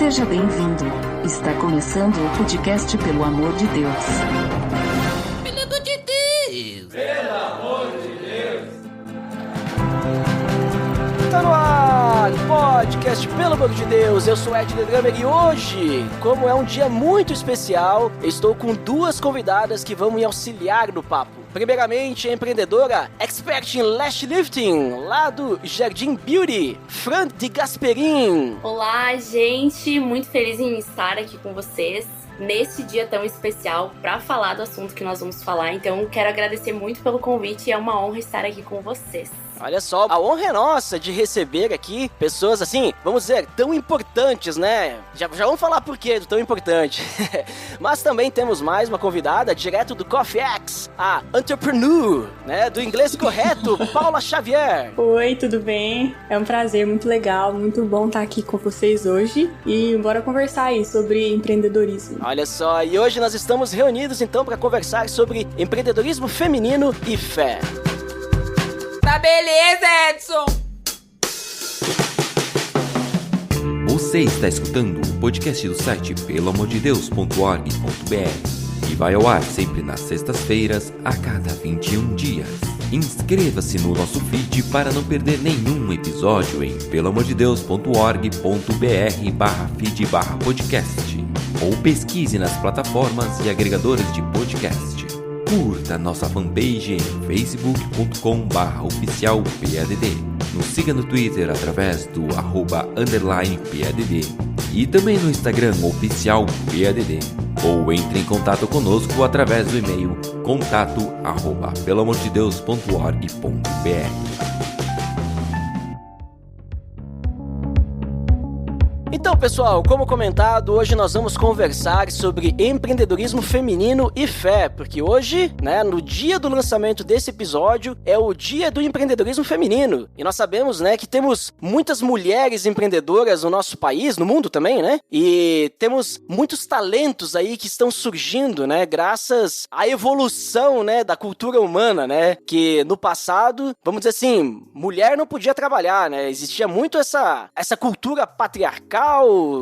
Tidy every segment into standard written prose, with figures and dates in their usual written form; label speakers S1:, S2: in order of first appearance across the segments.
S1: Seja bem-vindo. Está começando o podcast Pelo Amor de Deus.
S2: Pelo amor de Deus!
S3: Pelo amor de Deus!
S4: Tá no ar, podcast Pelo Amor de Deus. Eu sou Ed The Drummer e hoje, como é um dia muito especial, estou com duas convidadas que vão me auxiliar no papo. Primeiramente, a empreendedora expert em lash lifting, lá do Jardim Beauty, Fran de Gasperin.
S5: Olá, gente! Muito feliz em estar aqui com vocês nesse dia tão especial para falar do assunto que nós vamos falar. Então, quero agradecer muito pelo convite e é uma honra estar aqui com vocês.
S4: Olha só, a honra é nossa de receber aqui pessoas assim, vamos dizer, tão importantes, né? Já vamos falar por que tão importante. Mas também temos mais uma convidada, direto do Coffee X, a entrepreneur, né? Do inglês correto, Paula Xavier.
S6: Oi, tudo bem? É um prazer, muito legal, muito bom estar aqui com vocês hoje. E bora conversar aí sobre empreendedorismo.
S4: Olha só, e hoje nós estamos reunidos então para conversar sobre empreendedorismo feminino e fé.
S2: Tá beleza, Edson!
S7: Você está escutando o podcast do site peloamordedeus.org.br e vai ao ar sempre nas sextas-feiras, a cada 21 dias. Inscreva-se no nosso feed para não perder nenhum episódio em peloamordedeus.org.br/feed/podcast ou pesquise nas plataformas e agregadores de podcast. Curta nossa fanpage em facebook.com/oficialpadd. Nos siga no Twitter através do @_PADD e também no Instagram oficialpadd. Ou entre em contato conosco através do e-mail contato@peloamordedeus.org.br.
S4: Então, pessoal, como comentado, hoje nós vamos conversar sobre empreendedorismo feminino e fé, porque hoje, né, no dia do lançamento desse episódio, é o dia do empreendedorismo feminino. E nós sabemos, né, que temos muitas mulheres empreendedoras no nosso país, no mundo também, né? E temos muitos talentos aí que estão surgindo, né, graças à evolução, né, da cultura humana, né? Que no passado, vamos dizer assim, mulher não podia trabalhar, né? Existia muito essa cultura patriarcal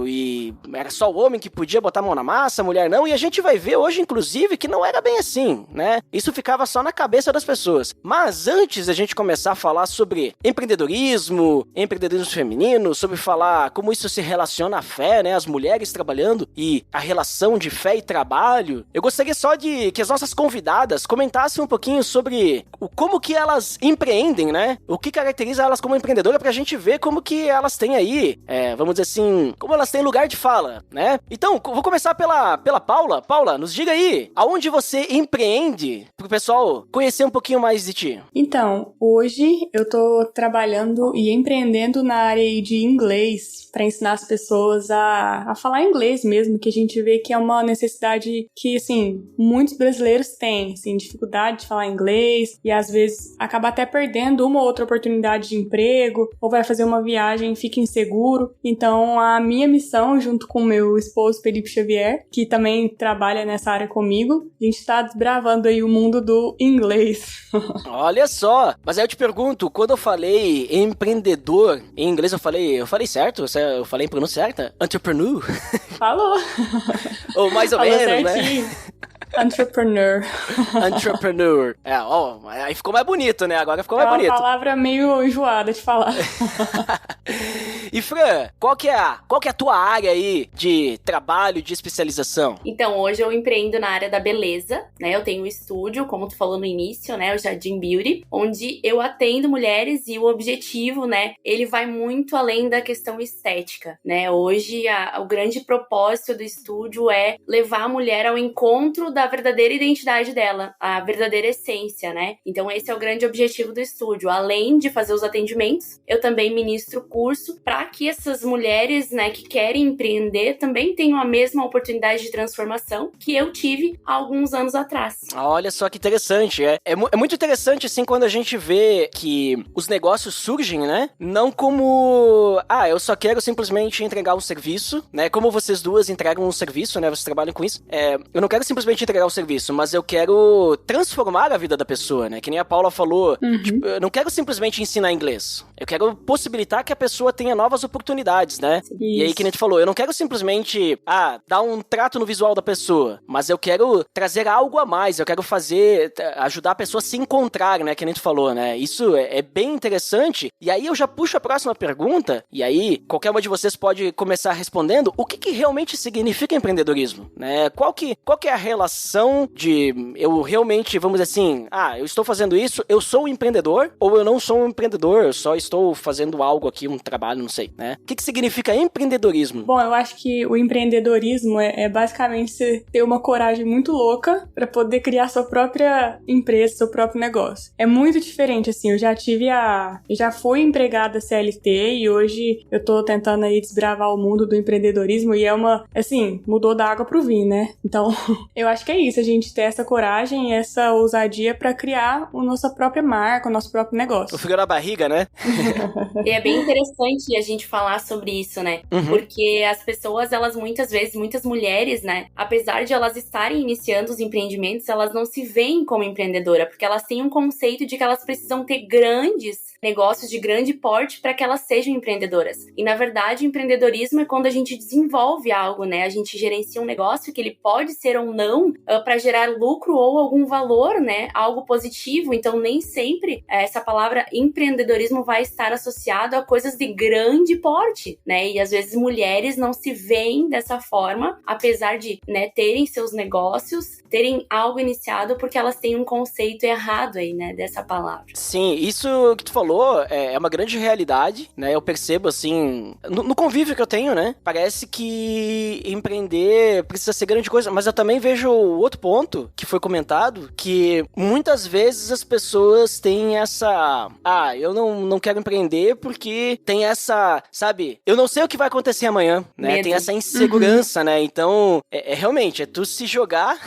S4: e era só o homem que podia botar a mão na massa, a mulher não, e a gente vai ver hoje, inclusive, que não era bem assim, né? Isso ficava só na cabeça das pessoas. Mas antes da gente começar a falar sobre empreendedorismo feminino, sobre falar como isso se relaciona à fé, né? As mulheres trabalhando e a relação de fé e trabalho, eu gostaria só de que as nossas convidadas comentassem um pouquinho sobre como que elas empreendem, né? O que caracteriza elas como empreendedora pra gente ver como que elas têm aí, vamos dizer assim, como elas têm lugar de fala, né? Então, vou começar pela Paula. Paula, nos diga aí, aonde você empreende, pro pessoal conhecer um pouquinho mais de ti.
S6: Então, hoje eu tô trabalhando e empreendendo na área de inglês, para ensinar as pessoas a falar inglês mesmo, que a gente vê que é uma necessidade que, assim, muitos brasileiros têm, assim, dificuldade de falar inglês e às vezes acaba até perdendo uma ou outra oportunidade de emprego, ou vai fazer uma viagem e fica inseguro. Então, a minha missão, junto com o meu esposo, Felipe Xavier, que também trabalha nessa área comigo, a gente tá desbravando aí o mundo do inglês.
S4: Olha só, mas aí eu te pergunto, quando eu falei empreendedor, em inglês eu falei certo? Eu falei em pronúncia certa? Entrepreneur?
S6: Falou!
S4: Ou mais ou menos,
S6: certinho.
S4: né?
S6: Entrepreneur.
S4: Entrepreneur. Aí ficou mais bonito, né? Agora ficou mais bonito.
S6: É uma palavra meio enjoada de falar.
S4: E Fran, qual que é a tua área aí de trabalho, de especialização?
S5: Então, hoje eu empreendo na área da beleza, né? Eu tenho um estúdio, como tu falou no início, né? O Jardim Beauty, onde eu atendo mulheres e o objetivo, né? Ele vai muito além da questão estética, né? Hoje, o grande propósito do estúdio é levar a mulher ao encontro da verdadeira identidade dela, a verdadeira essência, né? Então, esse é o grande objetivo do estúdio. Além de fazer os atendimentos, eu também ministro curso para que essas mulheres, né, que querem empreender também tenham a mesma oportunidade de transformação que eu tive há alguns anos atrás.
S4: Olha só que interessante, é muito interessante, assim, quando a gente vê que os negócios surgem, né, não como, eu só quero simplesmente entregar um serviço, né, como vocês duas entregam um serviço, né, vocês trabalham com isso, eu não quero simplesmente entregar o serviço, mas eu quero transformar a vida da pessoa, né, que nem a Paula falou, tipo, eu não quero simplesmente ensinar inglês, eu quero possibilitar que a pessoa tenha novas novas oportunidades, né?
S6: Isso.
S4: E aí, que nem tu falou, eu não quero simplesmente, dar um trato no visual da pessoa, mas eu quero trazer algo a mais, eu quero ajudar a pessoa a se encontrar, né? Que nem tu falou, né? Isso é bem interessante. E aí eu já puxo a próxima pergunta, e aí qualquer uma de vocês pode começar respondendo o que realmente significa empreendedorismo, né? Qual que é a relação de eu realmente, vamos dizer assim, eu estou fazendo isso, eu sou um empreendedor, ou eu não sou um empreendedor, eu só estou fazendo algo aqui, um trabalho, não sei, né? O que significa empreendedorismo?
S6: Bom, eu acho que o empreendedorismo é basicamente você ter uma coragem muito louca para poder criar sua própria empresa, seu próprio negócio. É muito diferente, assim, eu já fui empregada CLT e hoje eu tô tentando aí desbravar o mundo do empreendedorismo e mudou da água pro vinho, né? Então, eu acho que é isso, a gente ter essa coragem e essa ousadia para criar a nossa própria marca, o nosso próprio negócio.
S4: O frio na barriga, né?
S5: E é bem interessante a gente falar sobre isso, né? Porque as pessoas, muitas mulheres, né? Apesar de elas estarem iniciando os empreendimentos, elas não se veem como empreendedora, porque elas têm um conceito de que elas precisam ter grandes negócios de grande porte para que elas sejam empreendedoras. E, na verdade, empreendedorismo é quando a gente desenvolve algo, né? A gente gerencia um negócio que ele pode ser ou não para gerar lucro ou algum valor, né? Algo positivo. Então, nem sempre essa palavra empreendedorismo vai estar associado a coisas de grande porte, né? E, às vezes, mulheres não se veem dessa forma, apesar de, né, terem seus negócios, terem algo iniciado, porque elas têm um conceito errado aí, né? Dessa palavra.
S4: Sim, isso que tu falou é uma grande realidade, né? Eu percebo, assim, no convívio que eu tenho, né? Parece que empreender precisa ser grande coisa, mas eu também vejo o outro ponto que foi comentado, que muitas vezes as pessoas têm essa... eu não quero empreender porque tem essa, sabe? Eu não sei o que vai acontecer amanhã, né? Medo. Tem essa insegurança, né? Então, realmente, é tu se jogar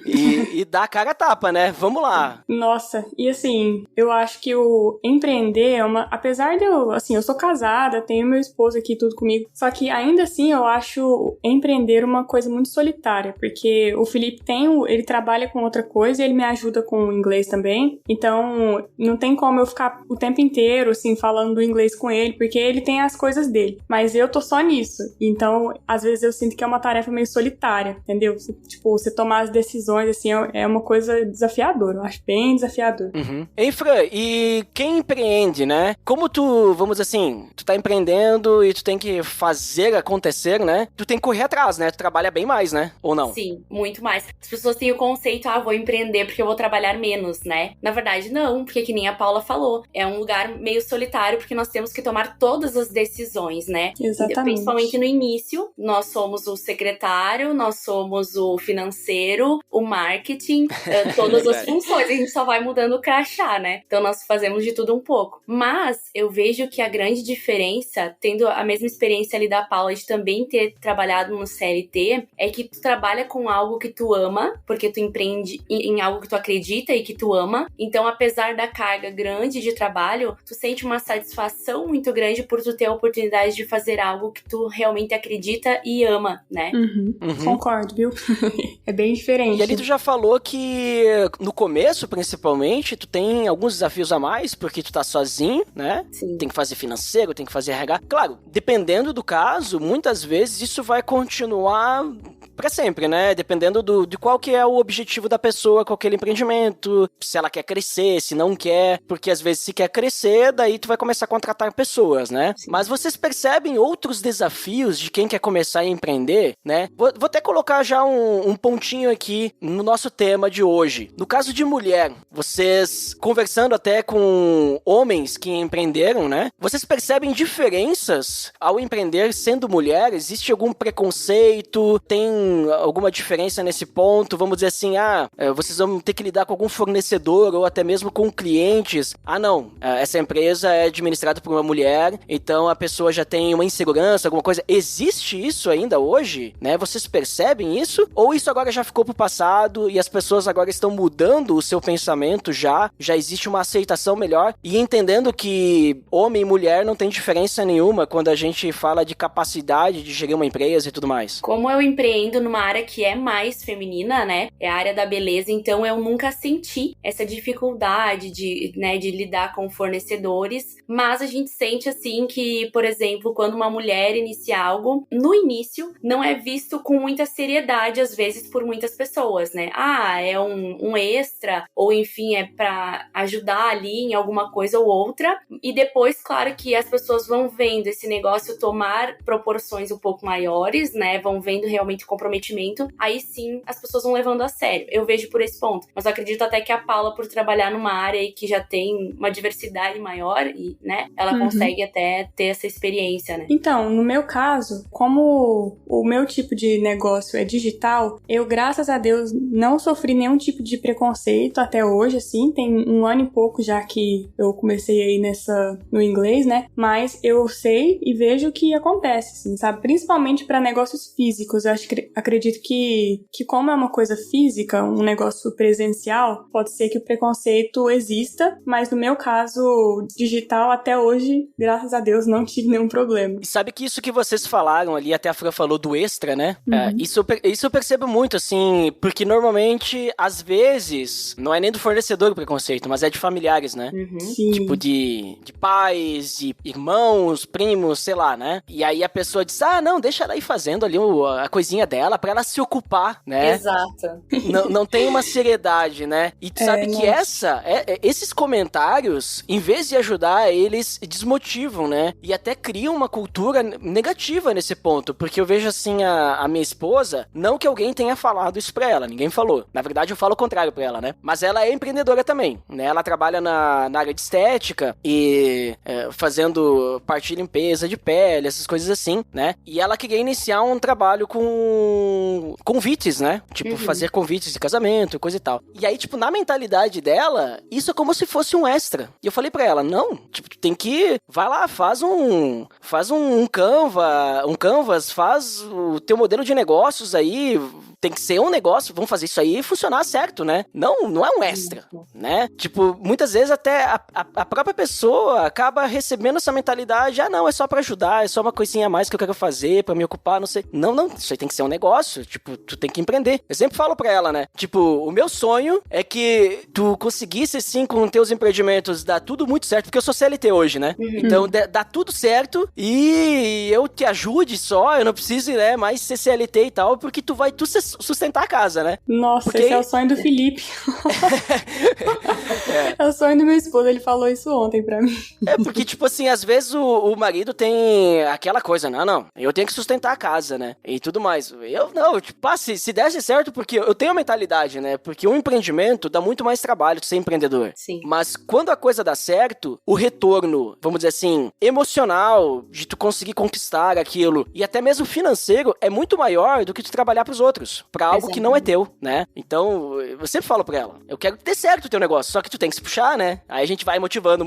S4: e dar a cara a tapa, né? Vamos lá.
S6: Nossa, e assim, eu acho que o empreender é apesar de eu sou casada, tenho meu esposo aqui, tudo comigo, só que ainda assim eu acho empreender uma coisa muito solitária, porque o Felipe ele trabalha com outra coisa e ele me ajuda com o inglês também, então não tem como eu ficar o tempo inteiro, assim, falando do inglês com ele, porque ele tem as coisas dele, mas eu tô só nisso, então às vezes eu sinto que é uma tarefa meio solitária, entendeu? Você tomar as decisões, assim, é uma coisa desafiadora, eu acho bem desafiador.
S4: Hein, Fran, e quem empreende, né? Como vamos dizer assim, tu tá empreendendo e tu tem que fazer acontecer, né? Tu tem que correr atrás, né? Tu trabalha bem mais, né? Ou não?
S5: Sim, muito mais. As pessoas têm o conceito, vou empreender porque eu vou trabalhar menos, né? Na verdade, não, porque que nem a Paula falou, é um lugar meio solitário porque nós temos que tomar todas as decisões, né?
S6: Exatamente.
S5: Principalmente no início, nós somos o secretário, nós somos o financeiro, o marketing, todas as funções, a gente só vai mudando o crachá, né? Então nós fazemos de tudo um pouco. Mas eu vejo que a grande diferença, tendo a mesma experiência ali da Paula de também ter trabalhado no CLT, é que tu trabalha com algo que tu ama, porque tu empreende em algo que tu acredita e que tu ama. Então, apesar da carga grande de trabalho, tu sente uma satisfação muito grande por tu ter a oportunidade de fazer algo que tu realmente acredita e ama, né?
S6: Concordo, viu? É bem diferente.
S4: E ali tu já falou que no começo, principalmente, tu tem alguns desafios a mais, porque tu tá sozinho, né?
S5: Sim.
S4: Tem que fazer financeiro, tem que fazer RH. Claro, dependendo do caso, muitas vezes isso vai continuar pra sempre, né? Dependendo de qual que é o objetivo da pessoa com aquele empreendimento, se ela quer crescer, se não quer, porque às vezes se quer crescer, daí tu vai começar a contratar pessoas, né? Sim. Mas vocês percebem outros desafios de quem quer começar a empreender, né? Vou até colocar já um pontinho aqui no nosso tema de hoje. No caso de mulher, vocês conversando até com homens que empreenderam, né? Vocês percebem diferenças ao empreender sendo mulher? Existe algum preconceito? Tem alguma diferença nesse ponto? Vamos dizer assim, vocês vão ter que lidar com algum fornecedor ou até mesmo com clientes. Não, essa empresa é administrada por uma mulher, então a pessoa já tem uma insegurança, alguma coisa. Existe isso ainda hoje, né? Vocês percebem isso? Ou isso agora já ficou pro passado e as pessoas agora estão mudando o seu pensamento já existe uma aceitação melhor e entendendo que homem e mulher não tem diferença nenhuma quando a gente fala de capacidade de gerir uma empresa e tudo mais?
S5: Como eu empreendo numa área que é mais feminina, né? É a área da beleza, então eu nunca senti essa dificuldade de lidar com fornecedores, mas a gente sente, assim, que, por exemplo, quando uma mulher inicia algo, no início, não é visto com muita seriedade, às vezes, por muitas pessoas, né? Ah, é um extra, ou enfim, é pra ajudar ali em alguma coisa ou outra. E depois, claro que as pessoas vão vendo esse negócio tomar proporções um pouco maiores, né? Vão vendo realmente o comprometimento. Aí sim, as pessoas vão levando a sério. Eu vejo por esse ponto. Mas eu acredito até que a Paula, por trabalhar numa área aí que já tem uma diversidade maior, e, né? Ela consegue até ter essa experiência, né?
S6: Então, no meu caso, como o meu tipo de negócio é digital, eu, graças a Deus, não sofri nenhum tipo de preconceito até hoje, assim. Tem 1 ano e pouco já que eu comecei aí no inglês, né? Mas eu sei e vejo que acontece, assim, sabe? Principalmente para negócios físicos. Eu acredito que como é uma coisa física, um negócio presencial, pode ser que o preconceito exista, mas no meu caso, digital, até hoje, graças a Deus, não tive nenhum problema.
S4: E sabe que isso que vocês falaram ali, até a Fran falou do extra, né? Isso eu percebo muito, assim, porque normalmente, às vezes, não é nem do fornecedor o preconceito, mas é de familiares, né?
S6: Sim.
S4: Tipo de pais, de irmãos, primos, sei lá, né? E aí a pessoa diz, não, deixa ela ir fazendo ali a coisinha dela pra ela se ocupar, né?
S5: Exato.
S4: Não tem uma seriedade, né? E tu sabe que esses comentários, em vez de ajudar, eles desmotivam, né? E até criam uma cultura negativa nesse ponto, porque eu vejo assim a minha esposa, não que alguém tenha falado isso pra ela, ninguém falou. Na verdade, eu falo o contrário pra ela, né? Mas ela é empreendedora também, né? Ela trabalha na área de estética e fazendo parte de limpeza de pele, essas coisas assim, né? E ela queria iniciar um trabalho com convites, né? Tipo, fazer convites de casamento, coisa e tal. E aí, tipo, na mentalidade dela, isso é como se fosse um extra. E eu falei pra ela, não, tipo, tu tem que, vai lá, faz um Canvas, faz o teu modelo de negócios aí, tem que ser um negócio, vamos fazer isso aí e funcionar certo, né? Não é um extra, né? Tipo, muitas vezes até a própria pessoa acaba recebendo essa mentalidade, não, é só pra ajudar, é só uma coisinha a mais que eu quero fazer, pra me ocupar, não sei. Não, isso aí tem que ser um negócio, tipo, tu tem que empreender. Eu sempre falo pra ela, né? Tipo, o meu sonho é que tu conseguisse, sim, com teus empreendimentos, dar tudo muito certo, porque eu sou CLT hoje, né? Então, dá tudo certo e eu te ajude só, eu não preciso, né, mais ser CLT e tal, porque tu vai sustentar a casa, né?
S6: Nossa,
S4: porque...
S6: esse é o sonho do Felipe. É o sonho do meu esposo, ele falou isso ontem pra mim.
S4: Porque, tipo assim, às vezes o marido tem aquela coisa, não, eu tenho que sustentar a casa, né? E tudo mais. Eu não, tipo, se desse certo, porque eu tenho a mentalidade, né? Porque um empreendimento dá muito mais trabalho de ser empreendedor.
S5: Sim.
S4: Mas quando a coisa dá certo, o retorno, vamos dizer assim, emocional, de tu conseguir conquistar aquilo, e até mesmo financeiro, é muito maior do que tu trabalhar pros outros, pra algo que não é teu, né? Então, eu sempre falo pra ela, eu quero que dê certo o teu negócio, só que tu tem que se puxar, né? Aí a gente vai motivando,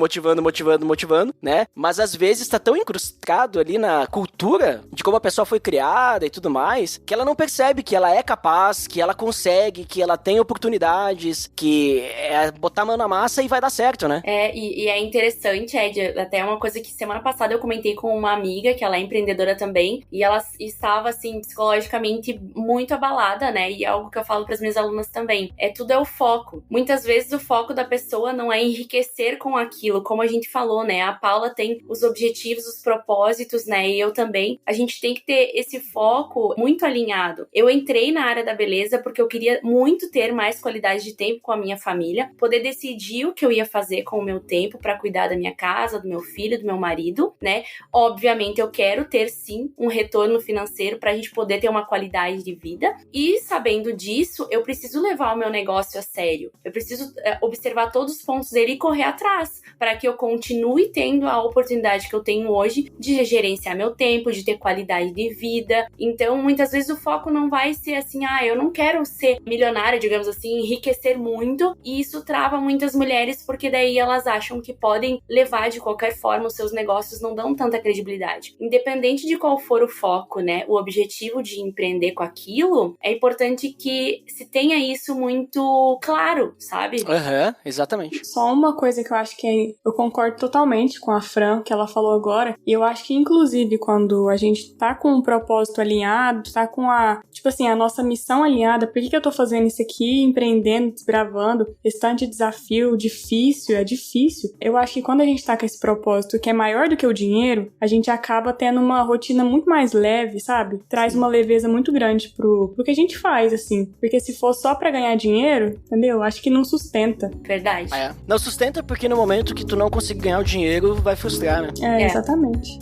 S4: né? Mas às vezes tá tão incrustado ali na cultura de como a pessoa foi criada e tudo mais, que ela não percebe que ela é capaz, que ela consegue, que ela tem oportunidades, que é botar a mão na massa e vai dar certo, né?
S5: E é interessante, Ed, até uma coisa que semana passada eu comentei com uma amiga, que ela é empreendedora também, e ela estava, assim, psicologicamente muito abalada, né? E é algo que eu falo para as minhas alunas também. Tudo é o foco. Muitas vezes o foco da pessoa não é enriquecer com aquilo, como a gente falou, né? A Paula tem os objetivos, os propósitos, né? E eu também. A gente tem que ter esse foco muito alinhado. Eu entrei na área da beleza porque eu queria muito ter mais qualidade de tempo com a minha família, poder decidir o que eu ia fazer com o meu tempo para cuidar da minha casa, do meu filho, do meu marido, né? Obviamente eu quero ter sim um retorno financeiro pra gente poder ter uma qualidade de vida, e sabendo disso, eu preciso levar o meu negócio a sério. Eu preciso observar todos os pontos dele e correr atrás, para que eu continue tendo a oportunidade que eu tenho hoje de gerenciar meu tempo, de ter qualidade de vida. Então, muitas vezes o foco não vai ser assim, eu não quero ser milionária, digamos assim, enriquecer muito, e isso trava muitas mulheres, porque daí elas acham que podem levar de qualquer forma, os seus negócios não dão tanta credibilidade. Independente de qual for o foco, né, o objetivo de empreender com aquilo, é importante que se tenha isso muito claro, sabe?
S4: Exatamente.
S6: Só uma coisa que eu acho que eu concordo totalmente com a Fran, que ela falou agora, e eu acho que inclusive quando a gente tá com um propósito alinhado, tá com a nossa missão alinhada, por que eu tô fazendo isso aqui, empreendendo, desbravando, esse tanto de desafio, é difícil. Eu acho que quando a gente tá com esse propósito que é maior do que o dinheiro, a gente acaba tendo uma rotina muito mais leve, sabe? Traz uma leveza muito grande pro que a gente faz, assim. Porque se for só pra ganhar dinheiro, entendeu? Acho que não sustenta.
S5: Verdade.
S4: Não sustenta porque no momento que tu não conseguir ganhar o dinheiro, vai frustrar, né?
S6: Exatamente.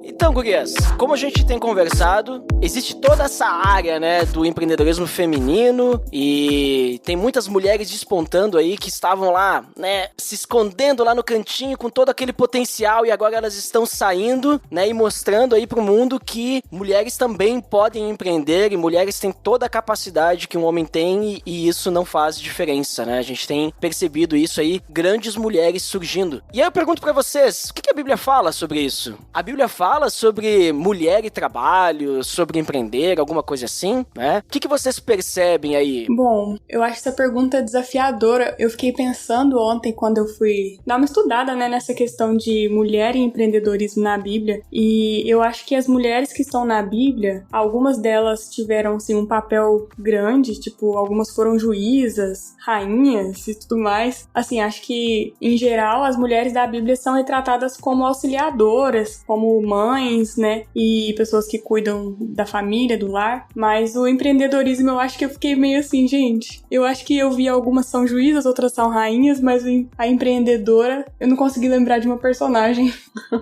S4: Então, gurias, como a gente tem conversado, existe toda essa área, né, do empreendedorismo feminino e tem muitas mulheres despontando aí que estavam lá, né, se escondendo lá no cantinho com todo aquele potencial e agora elas estão saindo, né, e mostrando aí pro mundo que mulheres também podem empreender e mulheres têm toda a capacidade que um homem tem e isso não faz diferença, né? A gente tem percebido isso aí, grandes mulheres surgindo. E aí eu pergunto pra vocês, o que a Bíblia fala sobre isso? A Bíblia fala sobre mulher e trabalho, sobre empreender, alguma coisa assim, né? O que vocês percebem aí?
S6: Bom, eu acho essa pergunta desafiadora. Eu fiquei pensando ontem quando eu fui dar uma estudada, né, nessa questão de mulher e empreendedorismo na Bíblia, e eu acho que as mulheres que estão na Bíblia, algumas delas tiveram, assim, um papel grande, tipo, algumas foram juízas, rainhas e tudo mais. Assim, acho que, em geral, as mulheres da Bíblia são retratadas como auxiliadoras, como mães, né, e pessoas que cuidam da família, do lar, mas o empreendedorismo eu acho que eu fiquei meio assim, gente, eu acho que eu vi algumas são juízas, outras são rainhas, mas a empreendedora, eu não consegui lembrar de uma personagem.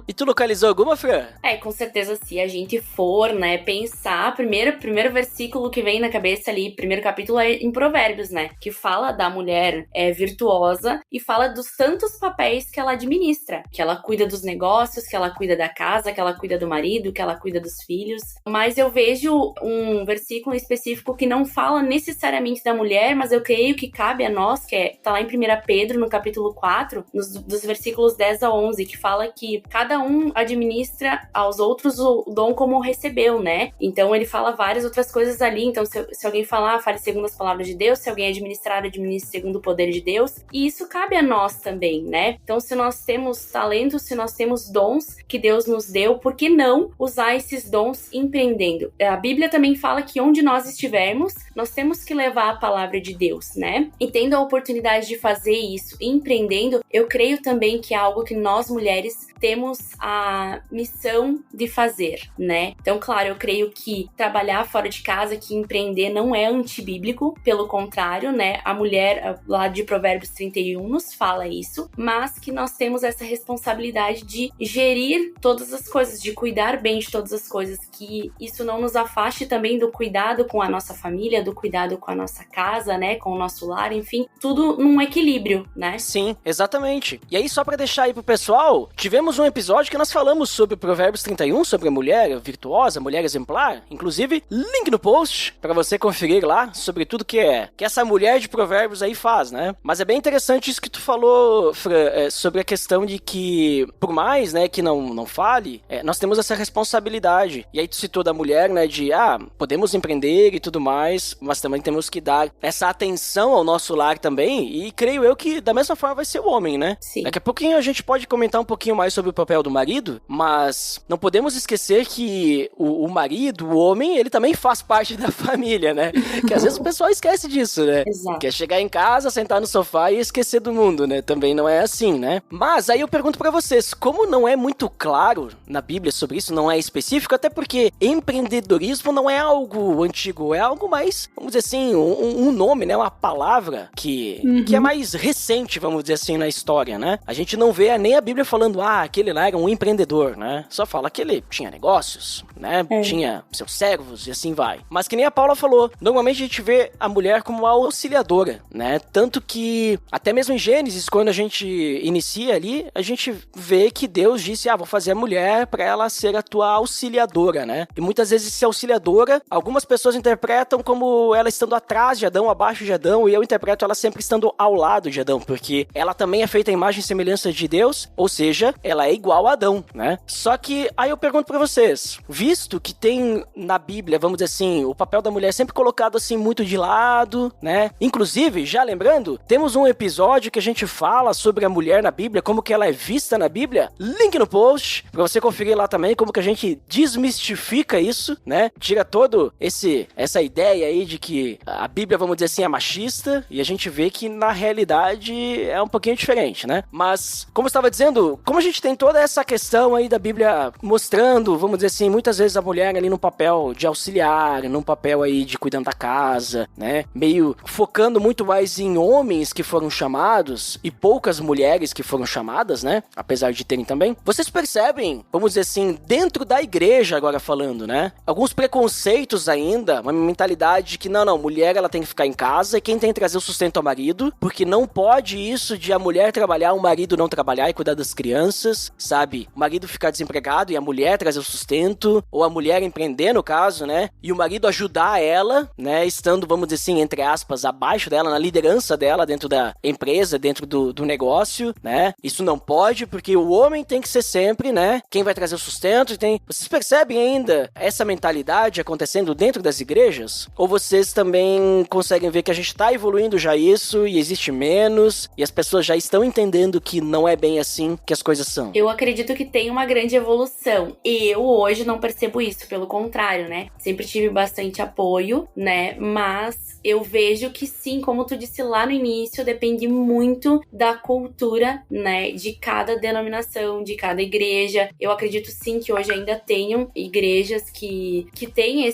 S4: E tu localizou alguma, Fran?
S5: Com certeza, se a gente for, né, pensar, primeiro versículo que vem na cabeça ali, primeiro capítulo é em Provérbios, né, que fala da mulher virtuosa e fala dos tantos papéis que ela administra, que ela cuida dos negócios, que ela cuida da casa, que ela cuida do marido, que ela cuida dos filhos. Mas eu vejo um versículo específico que não fala necessariamente da mulher, mas eu creio que cabe a nós, que tá lá em 1 Pedro, no capítulo 4, dos versículos 10 a 11, que fala que cada um administra aos outros o dom como recebeu, né? Então ele fala várias outras coisas ali. Então se alguém falar, fale segundo as palavras de Deus, se alguém administrar, administre segundo o poder de Deus. E isso cabe a nós também, né? Então se nós temos talentos, se nós temos dons que Deus nos deu, por que não usar esses dons empreendendo? A Bíblia também fala que onde nós estivermos, nós temos que levar a palavra de Deus, né? E tendo a oportunidade de fazer isso empreendendo, eu creio também que é algo que nós mulheres temos a missão de fazer, né? Então, claro, eu creio que trabalhar fora de casa, que empreender não é antibíblico, pelo contrário, né? A mulher lá de Provérbios 31 nos fala isso, mas que nós temos essa responsabilidade de gerir todas as coisas, de cuidar bem de todas as coisas, que isso não nos afaste também do cuidado com a nossa família, do cuidado com a nossa casa, né? Com o nosso lar, enfim, tudo num equilíbrio, né?
S4: Sim, exatamente. E aí, só pra deixar aí pro pessoal, tivemos um episódio que nós falamos sobre Provérbios 31, sobre a mulher virtuosa, mulher exemplar. Inclusive, link no post pra você conferir lá sobre tudo que essa mulher de Provérbios aí faz, né? Mas é bem interessante isso que tu falou, Fran, sobre a questão de que, por mais, né, que não fale, nós temos essa responsabilidade. E aí tu citou da mulher, né, de, podemos empreender e tudo mais, mas também temos que dar essa atenção ao nosso lar também, e creio eu que da mesma forma vai ser o homem, né?
S5: Sim.
S4: Daqui a pouquinho a gente pode comentar um pouquinho mais sobre o papel do marido, mas não podemos esquecer que o marido, o homem, ele também faz parte da família, né? Que às vezes o pessoal esquece disso, né?
S5: Exato.
S4: Quer chegar em casa, sentar no sofá e esquecer do mundo, né? Também não é assim, né? Mas aí eu pergunto pra vocês, como não é muito claro na Bíblia sobre isso, não é específico, até porque empreendedorismo não é algo antigo, é algo mais, vamos dizer assim, um nome, né? Uma palavra que é mais recente, vamos dizer assim, na história, né? A gente não vê nem a Bíblia falando, aquele lá era um empreendedor, né? Só fala que ele tinha negócios, né? Tinha seus servos e assim vai. Mas que nem a Paula falou, normalmente a gente vê a mulher como uma auxiliadora, né? Tanto que, até mesmo em Gênesis, quando a gente inicia ali, a gente vê que Deus disse, vou fazer a mulher pra ela ser a tua auxiliadora, né? E muitas vezes esse auxiliadora, algumas pessoas interpretam como ela estando atrás de Adão, abaixo de Adão, e eu interpreto ela sempre estando ao lado de Adão, porque ela também é feita à imagem e semelhança de Deus, ou seja, ela ela é igual a Adão, né? Só que aí eu pergunto pra vocês, visto que tem na Bíblia, vamos dizer assim, o papel da mulher sempre colocado assim muito de lado, né? Inclusive, já lembrando, temos um episódio que a gente fala sobre a mulher na Bíblia, como que ela é vista na Bíblia. Link no post, pra você conferir lá também como que a gente desmistifica isso, né? Tira todo essa ideia aí de que a Bíblia, vamos dizer assim, é machista, e a gente vê que na realidade é um pouquinho diferente, né? Mas, como eu estava dizendo, como a gente tem toda essa questão aí da Bíblia mostrando, vamos dizer assim, muitas vezes a mulher ali num papel de auxiliar, num papel aí de cuidando da casa, né? Meio focando muito mais em homens que foram chamados e poucas mulheres que foram chamadas, né? Apesar de terem também. Vocês percebem, vamos dizer assim, dentro da igreja agora falando, né? Alguns preconceitos ainda, uma mentalidade de que não, mulher ela tem que ficar em casa e quem tem que trazer o sustento ao marido, porque não pode isso de a mulher trabalhar, o marido não trabalhar e cuidar das crianças, sabe? O marido ficar desempregado e a mulher trazer o sustento, ou a mulher empreender no caso, né? E o marido ajudar ela, né? Estando, vamos dizer assim, entre aspas, abaixo dela, na liderança dela dentro da empresa, dentro do negócio, né? Isso não pode, porque o homem tem que ser sempre, né? Quem vai trazer o sustento e tem... Vocês percebem ainda essa mentalidade acontecendo dentro das igrejas? Ou vocês também conseguem ver que a gente tá evoluindo já isso e existe menos e as pessoas já estão entendendo que não é bem assim que as coisas são?
S5: Eu acredito que tem uma grande evolução. E eu hoje não percebo isso, pelo contrário, né? Sempre tive bastante apoio, né? Mas eu vejo que sim, como tu disse lá no início, depende muito da cultura, né? De cada denominação, de cada igreja. Eu acredito sim que hoje ainda tenham igrejas que têm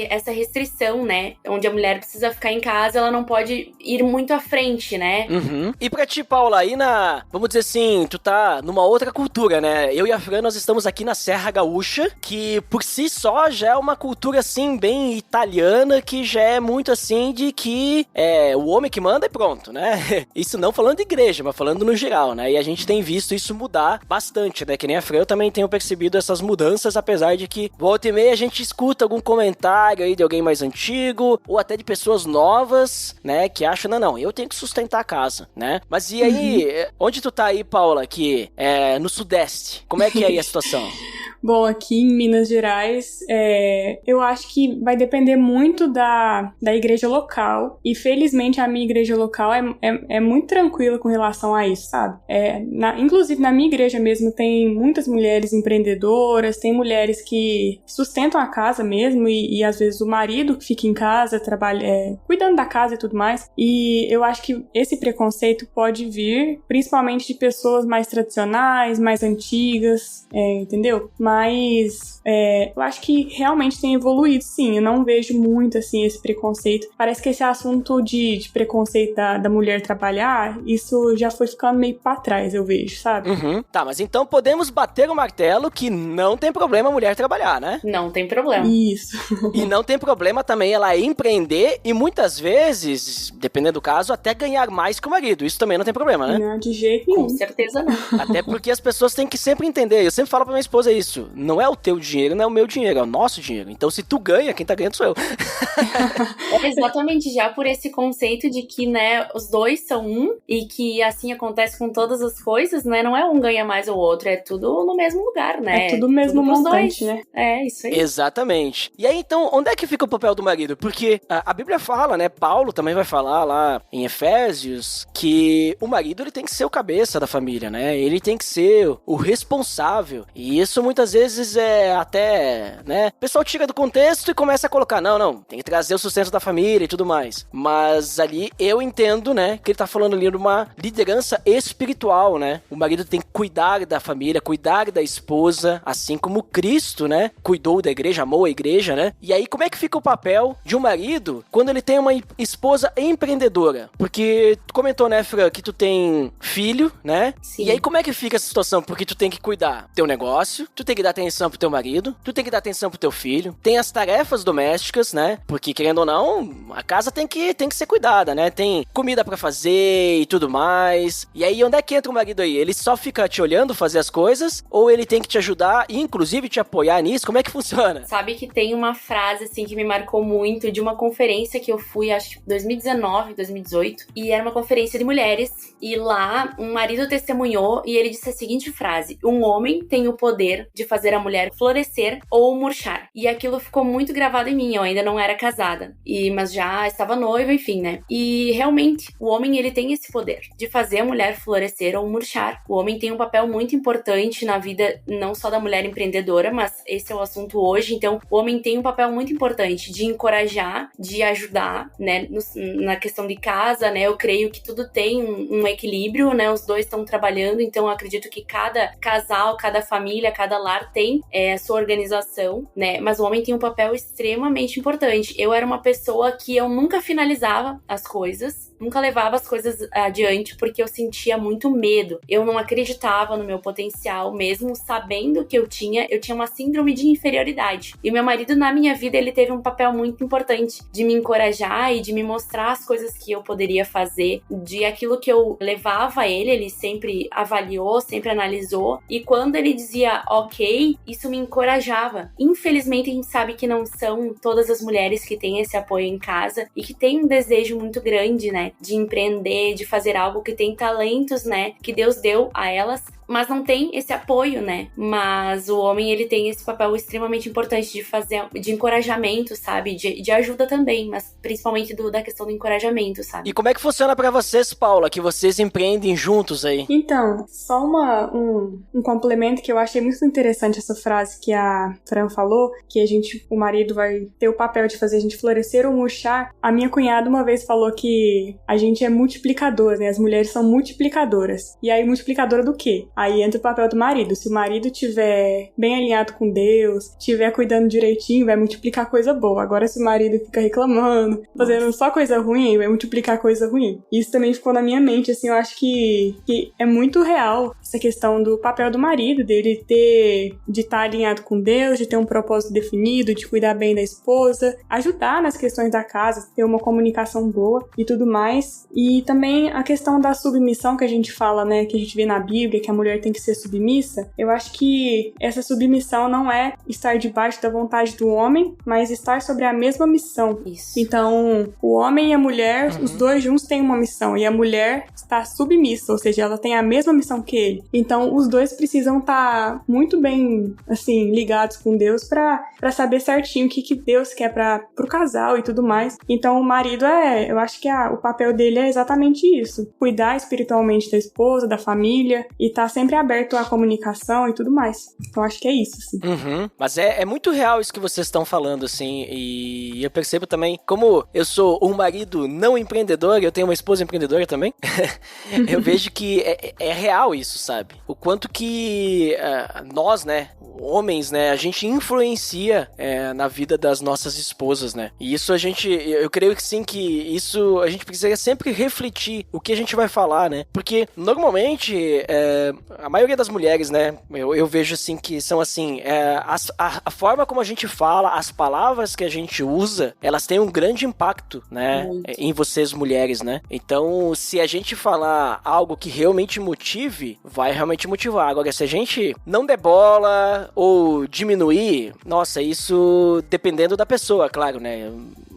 S5: essa restrição, né? Onde a mulher precisa ficar em casa, ela não pode ir muito à frente, né?
S4: Uhum. E pra ti, Paula, aí vamos dizer assim, tu tá numa outra cultura, né? Eu e a Fran, nós estamos aqui na Serra Gaúcha, que por si só já é uma cultura, assim, bem italiana, que já é muito assim de que é o homem que manda e pronto, né? Isso não falando de igreja, mas falando no geral, né? E a gente tem visto isso mudar bastante, né? Que nem a Fran, eu também tenho percebido essas mudanças, apesar de que volta e meia a gente escuta algum comentário aí de alguém mais antigo, ou até de pessoas novas, né? Que acham, não, eu tenho que sustentar a casa, né? Mas e aí, onde tu tá aí, Paula, aqui, no Sudeste? Como é que é aí a situação?
S6: Bom, aqui em Minas Gerais, eu acho que vai depender muito da igreja local. E felizmente a minha igreja local é muito tranquila com relação a isso, sabe? Inclusive na minha igreja mesmo tem muitas mulheres empreendedoras, tem mulheres que sustentam a casa mesmo e às vezes o marido que fica em casa, trabalha, cuidando da casa e tudo mais. E eu acho que esse preconceito pode vir principalmente de pessoas mais tradicionais, mais antigas, entendeu? Mas eu acho que realmente tem evoluído, sim. Eu não vejo muito, assim, esse preconceito. Parece que esse assunto de preconceito da mulher trabalhar, isso já foi ficando meio pra trás, eu vejo, sabe?
S4: Uhum. Tá, mas então podemos bater o martelo que não tem problema a mulher trabalhar, né?
S5: Não tem problema.
S6: Isso.
S4: E não tem problema também ela empreender e muitas vezes, dependendo do caso, até ganhar mais que o marido. Isso também não tem problema, né?
S6: Não, de jeito nenhum.
S5: Com certeza não.
S4: Até porque as pessoas têm que sempre entender. Eu sempre falo pra minha esposa isso. Não é o teu dinheiro, não é o meu dinheiro, é o nosso dinheiro. Então, se tu ganha, quem tá ganhando sou eu.
S5: Exatamente, já por esse conceito de que, né, os dois são um e que assim acontece com todas as coisas, né? Não é um ganha mais ou outro, é tudo no mesmo lugar, né?
S6: É tudo o mesmo montante, né?
S5: É, isso aí.
S4: Exatamente. E aí, então, onde é que fica o papel do marido? Porque a Bíblia fala, né? Paulo também vai falar lá em Efésios que o marido, ele tem que ser o cabeça da família, né? Ele tem que ser o responsável. E isso muitas vezes é até, né? O pessoal tira do contexto e começa a colocar, não, tem que trazer o sustento da família e tudo mais. Mas ali eu entendo, né? Que ele tá falando ali de uma liderança espiritual, né? O marido tem que cuidar da família, cuidar da esposa, assim como Cristo, né? Cuidou da igreja, amou a igreja, né? E aí, como é que fica o papel de um marido quando ele tem uma esposa empreendedora? Porque tu comentou, né, Fran, que tu tem filho, né?
S5: Sim.
S4: E aí, como é que fica essa situação? Porque tu tem que cuidar do teu negócio, tu tem que dar atenção pro teu marido, tu tem que dar atenção pro teu filho, tem as tarefas domésticas, né? Porque, querendo ou não, a casa tem que ser cuidada, né? Tem comida pra fazer e tudo mais. E aí, onde é que entra o marido aí? Ele só fica te olhando fazer as coisas, ou ele tem que te ajudar e, inclusive, te apoiar nisso? Como é que funciona?
S5: Sabe que tem uma frase, assim, que me marcou muito de uma conferência que eu fui, acho que 2019, 2018, e era uma conferência de mulheres, e lá um marido testemunhou e ele disse a seguinte frase: um homem tem o poder de fazer a mulher florescer ou murchar. E aquilo ficou muito gravado em mim, eu ainda não era casada, mas já estava noiva, enfim, né? E realmente, o homem, ele tem esse poder de fazer a mulher florescer ou murchar. O homem tem um papel muito importante na vida, não só da mulher empreendedora, mas esse é o assunto hoje. Então, o homem tem um papel muito importante de encorajar, de ajudar, né, na questão de casa, né? Eu creio que tudo tem um equilíbrio, né? Os dois estão trabalhando, então eu acredito que cada casal, cada família, cada lar tem a sua organização, né? Mas o homem tem um papel extremamente importante. Eu era uma pessoa que eu nunca finalizava as coisas, nunca levava as coisas adiante, porque eu sentia muito medo. Eu não acreditava no meu potencial, mesmo sabendo que eu tinha uma síndrome de inferioridade. E o meu marido, na minha vida, ele teve um papel muito importante de me encorajar e de me mostrar as coisas que eu poderia fazer, de aquilo que eu levava a ele sempre avaliou, sempre analisou, e quando ele dizia ok, isso me encorajava. Infelizmente, a gente sabe que não são todas as mulheres que têm esse apoio em casa e que têm um desejo muito grande, né, de empreender, de fazer algo, que tem talentos, né, que Deus deu a elas, mas não tem esse apoio, né? Mas o homem, ele tem esse papel extremamente importante de fazer, de encorajamento, sabe? De ajuda também, mas principalmente da questão do encorajamento, sabe?
S4: E como é que funciona pra vocês, Paula, que vocês empreendem juntos aí?
S6: Então, só um complemento que eu achei muito interessante essa frase que a Fran falou, que o marido vai ter o papel de fazer a gente florescer ou murchar. A minha cunhada uma vez falou que a gente é multiplicador, né? As mulheres são multiplicadoras. E aí, multiplicadora do quê? Aí entra o papel do marido. Se o marido tiver bem alinhado com Deus, tiver cuidando direitinho, vai multiplicar coisa boa. Agora, se o marido fica reclamando, fazendo só coisa ruim, vai multiplicar coisa ruim. Isso também ficou na minha mente, assim, eu acho que é muito real essa questão do papel do marido, dele de estar alinhado com Deus, de ter um propósito definido, de cuidar bem da esposa, ajudar nas questões da casa, ter uma comunicação boa e tudo mais. E também a questão da submissão que a gente fala, né, que a gente vê na Bíblia, que a mulher tem que ser submissa. Eu acho que essa submissão não é estar debaixo da vontade do homem, mas estar sobre a mesma missão.
S5: Isso.
S6: Então, o homem e a mulher, os dois juntos têm uma missão, e a mulher está submissa, ou seja, ela tem a mesma missão que ele. Então, os dois precisam estar muito bem, assim, ligados com Deus pra saber certinho o que Deus quer pro casal e tudo mais. Então, o marido eu acho que o papel dele é exatamente isso. Cuidar espiritualmente da esposa, da família, e tá sempre aberto à comunicação e tudo mais. Então, acho que é isso, assim.
S4: Uhum. Mas é muito real isso que vocês estão falando, assim, e eu percebo também, como eu sou um marido não empreendedor, eu tenho uma esposa empreendedora também, eu vejo que é real isso, sabe? O quanto que nós, né, homens, né, a gente influencia na vida das nossas esposas, né? E isso eu creio que sim, que isso a gente precisa sempre refletir o que a gente vai falar, né? Porque normalmente a maioria das mulheres, né, eu vejo assim que são assim, a forma como a gente fala, as palavras que a gente usa, elas têm um grande impacto, né, em vocês mulheres, né? Então, se a gente falar algo que realmente motive, vai realmente motivar. Agora, se a gente não der bola ou diminuir, nossa, isso dependendo da pessoa, claro, né?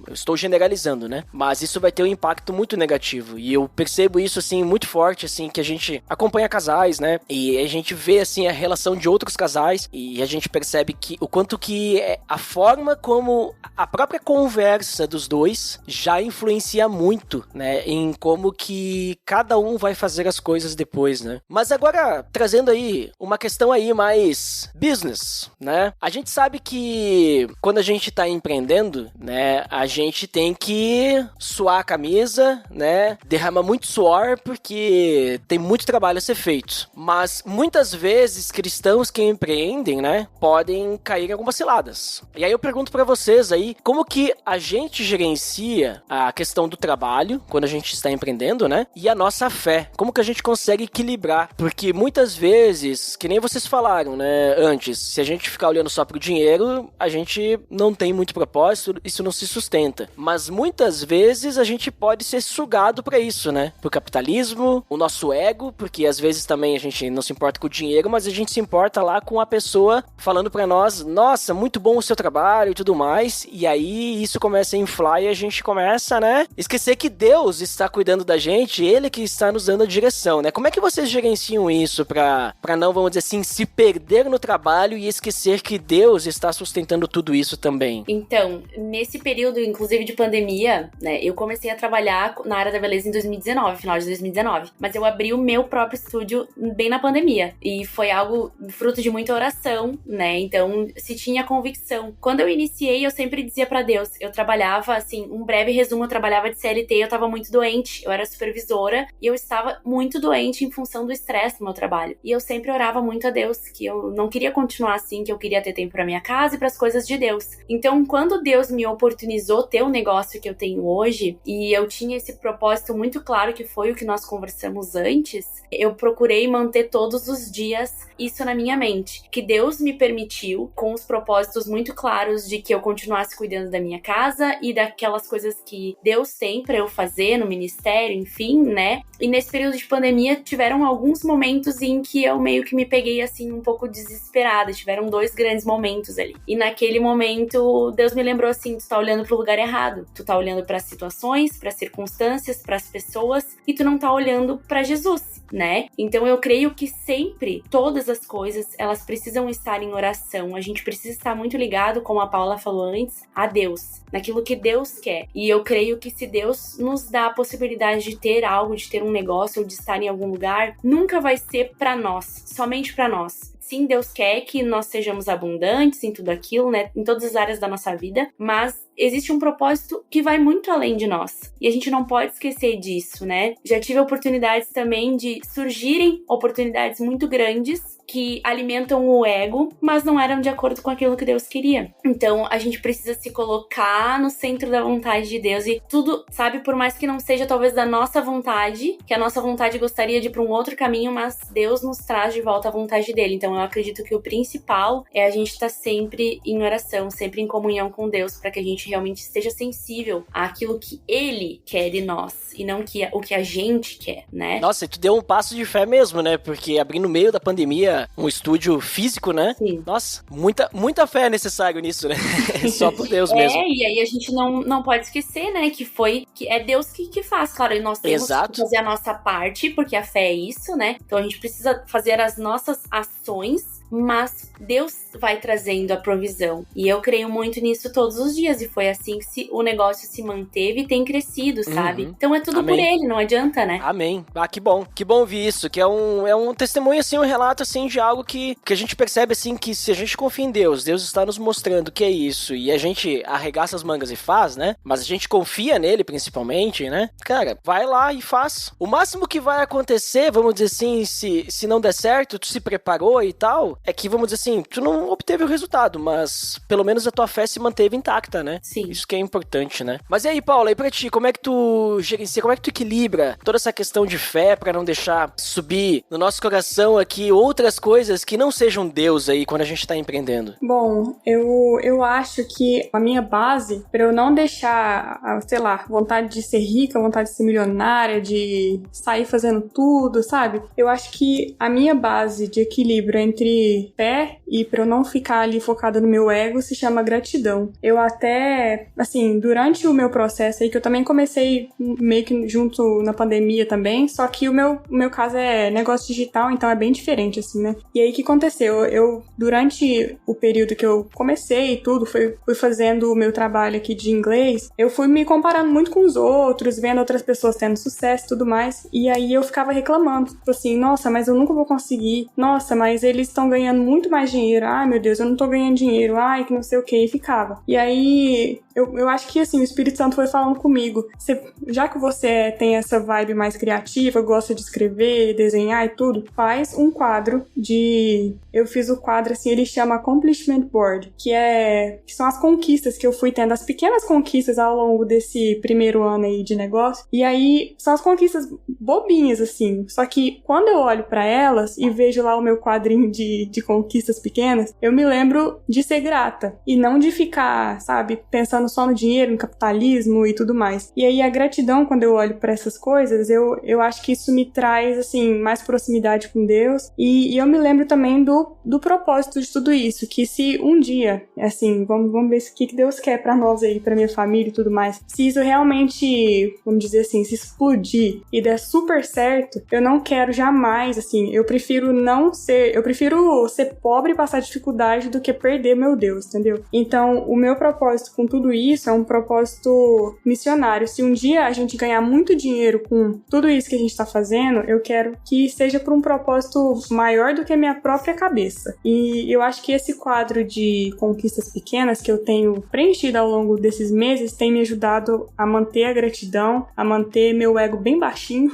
S4: Eu estou generalizando, né? Mas isso vai ter um impacto muito negativo. E eu percebo isso, assim, muito forte, assim, que a gente acompanha casais, né? E a gente vê, assim, a relação de outros casais e a gente percebe que o quanto que a forma como a própria conversa dos dois já influencia muito, né? Em como que cada um vai fazer as coisas depois, né? Mas agora, trazendo aí uma questão aí mais business, né? A gente sabe que quando a gente tá empreendendo, né? A gente gente tem que suar a camisa, né? Derrama muito suor porque tem muito trabalho a ser feito. Mas muitas vezes cristãos que empreendem, né, podem cair em algumas ciladas. E aí eu pergunto pra vocês aí, como que a gente gerencia a questão do trabalho quando a gente está empreendendo, né? E a nossa fé. Como que a gente consegue equilibrar? Porque muitas vezes, que nem vocês falaram, né, antes, se a gente ficar olhando só pro dinheiro, a gente não tem muito propósito, isso não se sustenta. Mas muitas vezes a gente pode ser sugado pra isso, né? Pro capitalismo, o nosso ego, porque às vezes também a gente não se importa com o dinheiro, mas a gente se importa lá com a pessoa falando pra nós, nossa, muito bom o seu trabalho e tudo mais, e aí isso começa a inflar e a gente começa, né, esquecer que Deus está cuidando da gente, Ele que está nos dando a direção, né? Como é que vocês gerenciam isso pra não, vamos dizer assim, se perder no trabalho e esquecer que Deus está sustentando tudo isso também?
S5: Então, nesse período, inclusive de pandemia, né, eu comecei a trabalhar na área da beleza em 2019, final de 2019, mas eu abri o meu próprio estúdio bem na pandemia, e foi algo fruto de muita oração, né, então se tinha convicção. Quando eu iniciei, eu sempre dizia pra Deus, eu trabalhava, assim, um breve resumo, eu trabalhava de CLT, eu tava muito doente, eu era supervisora, e eu estava muito doente em função do estresse do meu trabalho, e eu sempre orava muito a Deus, que eu não queria continuar assim, que eu queria ter tempo pra minha casa e pras coisas de Deus. Então, quando Deus me oportunizou ter o negócio que eu tenho hoje, e eu tinha esse propósito muito claro, que foi o que nós conversamos antes, eu procurei manter todos os dias isso na minha mente, que Deus me permitiu, com os propósitos muito claros de que eu continuasse cuidando da minha casa e daquelas coisas que Deus tem pra eu fazer no ministério, enfim, né? E nesse período de pandemia, tiveram alguns momentos em que eu meio que me peguei, assim, um pouco desesperada. Tiveram 2 grandes momentos ali. E naquele momento, Deus me lembrou assim, tu tá olhando pro lugar errado. Tu tá olhando pras situações, pras circunstâncias, pras pessoas, e tu não tá olhando pra Jesus, né? Então eu creio que sempre, todas as coisas, elas precisam estar em oração. A gente precisa estar muito ligado, como a Paula falou antes, a Deus, naquilo que Deus quer. E eu creio que se Deus nos dá a possibilidade de ter algo, de ter um negócio ou de estar em algum lugar, nunca vai ser pra nós, somente pra nós. Sim, Deus quer que nós sejamos abundantes em tudo aquilo, né? Em todas as áreas da nossa vida, mas existe um propósito que vai muito além de nós. E a gente não pode esquecer disso, né? Já tive oportunidades também de surgirem oportunidades muito grandes que alimentam o ego, mas não eram de acordo com aquilo que Deus queria. Então, a gente precisa se colocar no centro da vontade de Deus e tudo, sabe, por mais que não seja talvez da nossa vontade, que a nossa vontade gostaria de ir para um outro caminho, mas Deus nos traz de volta à vontade dele. Então, eu acredito que o principal é a gente estar sempre em oração, sempre em comunhão com Deus, para que a gente realmente esteja sensível àquilo que Ele quer de nós e não o que a gente quer, né?
S4: Nossa, e tu deu um passo de fé mesmo, né? Porque abrir no meio da pandemia um estúdio físico, né?
S5: Sim.
S4: Nossa, muita fé é necessário nisso, né? Só por Deus mesmo.
S5: E aí a gente não pode esquecer, né? Que é Deus que faz. Claro, e nós temos que fazer a nossa parte, porque a fé é isso, né? Então a gente precisa fazer as nossas ações, mas Deus vai trazendo a provisão. E eu creio muito nisso todos os dias. E foi assim que o negócio se manteve e tem crescido, sabe? Então é tudo
S4: Amém.
S5: por Ele, não adianta, né?
S4: Amém. Ah, que bom. Que bom ouvir isso. Que é um testemunho, assim, um relato, assim, de algo que a gente percebe, assim, que se a gente confia em Deus, Deus está nos mostrando que é isso. E a gente arregaça as mangas e faz, né? Mas a gente confia nele, principalmente, né? Cara, vai lá e faz. O máximo que vai acontecer, vamos dizer assim, se não der certo, tu se preparou e tal, é que, vamos dizer assim, tu não obteve o resultado, mas pelo menos a tua fé se manteve intacta, né?
S5: Sim.
S4: Isso que é importante, né? Mas e aí, Paula, e pra ti, como é que tu gerencia, como é que tu equilibra toda essa questão de fé pra não deixar subir no nosso coração aqui outras coisas que não sejam Deus aí quando a gente tá empreendendo?
S6: Bom, eu acho que a minha base, pra eu não deixar, sei lá, vontade de ser rica, vontade de ser milionária, de sair fazendo tudo, sabe? Eu acho que a minha base de equilíbrio entre fé e pra eu não ficar ali focada no meu ego se chama gratidão. Eu até, assim, durante o meu processo aí, que eu também comecei meio que junto na pandemia também, só que o meu caso é negócio digital, então é bem diferente, assim, né? E aí o que aconteceu? Eu durante o período que eu comecei e tudo, fui fazendo o meu trabalho aqui de inglês, eu fui me comparando muito com os outros, vendo outras pessoas tendo sucesso e tudo mais, e aí eu ficava reclamando, tipo assim, nossa, mas eu nunca vou conseguir, nossa, mas eles estão ganhando muito mais dinheiro, ai meu Deus, eu não tô ganhando dinheiro, ai que não sei o que, e ficava. E aí, eu acho que, assim, o Espírito Santo foi falando comigo. Já que você tem essa vibe mais criativa, gosta de escrever, desenhar e tudo, faz um quadro de... Eu fiz o quadro, assim, ele chama Accomplishment Board, que são as conquistas que eu fui tendo, as pequenas conquistas ao longo desse primeiro ano aí de negócio. E aí, são as conquistas bobinhas, assim. Só que quando eu olho pra elas e vejo lá o meu quadrinho de conquistas pequenas, eu me lembro de ser grata. E não de ficar, sabe, pensando só no dinheiro, no capitalismo e tudo mais. E aí, a gratidão, quando eu olho pra essas coisas, eu acho que isso me traz, assim, mais proximidade com Deus. E eu me lembro também do propósito de tudo isso. Que se um dia, assim, vamos ver o que Deus quer pra nós aí, pra minha família e tudo mais. Se isso realmente, vamos dizer assim, se explodir e der super certo, eu não quero jamais, assim, eu prefiro ser pobre e passar dificuldade do que perder meu Deus, entendeu? Então, o meu propósito com tudo isso é um propósito missionário. Se um dia a gente ganhar muito dinheiro com tudo isso que a gente tá fazendo, eu quero que seja por um propósito maior do que a minha própria cabeça. E eu acho que esse quadro de conquistas pequenas que eu tenho preenchido ao longo desses meses tem me ajudado a manter a gratidão, a manter meu ego bem baixinho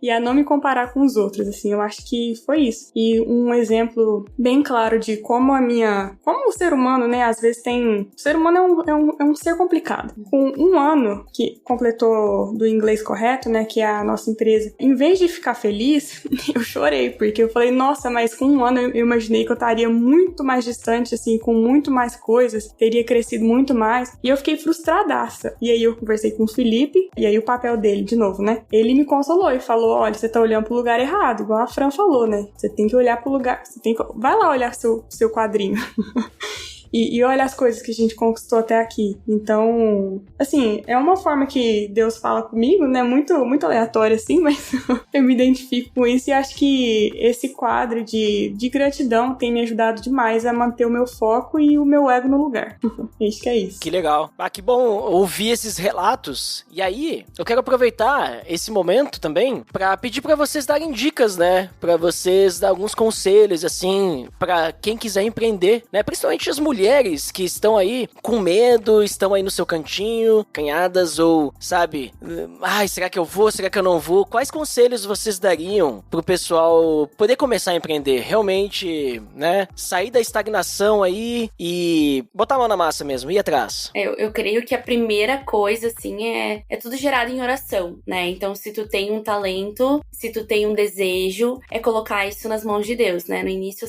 S6: e a não me comparar com os outros, assim, eu acho que foi isso. E um exemplo bem claro de como o ser humano, né, às vezes o ser humano é um ser complicado. Com um ano que completou do inglês correto, né, que é a nossa empresa, em vez de ficar feliz, eu chorei, porque eu falei, nossa, mas com um ano eu imaginei que eu estaria muito mais distante, assim, com muito mais coisas, teria crescido muito mais, e eu fiquei frustradaça. E aí eu conversei com o Felipe, e aí o papel dele, de novo, né, ele me consolou e falou, olha, você tá olhando pro lugar errado, igual a Fran falou, né, você tem que olhar pro lugar, vai lá olhar seu quadrinho. E olha as coisas que a gente conquistou até aqui. Então, assim, é uma forma que Deus fala comigo, né? Muito, muito aleatória, assim, mas eu me identifico com isso e acho que esse quadro de gratidão tem me ajudado demais a manter o meu foco e o meu ego no lugar. Acho que é isso.
S4: Que legal. Que bom ouvir esses relatos. E aí, eu quero aproveitar esse momento também pra pedir pra vocês darem dicas, né? Pra vocês dar alguns conselhos, assim, pra quem quiser empreender, né? Principalmente as mulheres que estão aí com medo, estão aí no seu cantinho, canhadas ou, sabe, ai, será que eu vou, será que eu não vou? Quais conselhos vocês dariam pro pessoal poder começar a empreender? Realmente, né, sair da estagnação aí e botar a mão na massa mesmo, ir atrás.
S5: Eu creio que a primeira coisa, assim, é tudo gerado em oração, né? Então, se tu tem um talento, se tu tem um desejo, é colocar isso nas mãos de Deus, né? No início,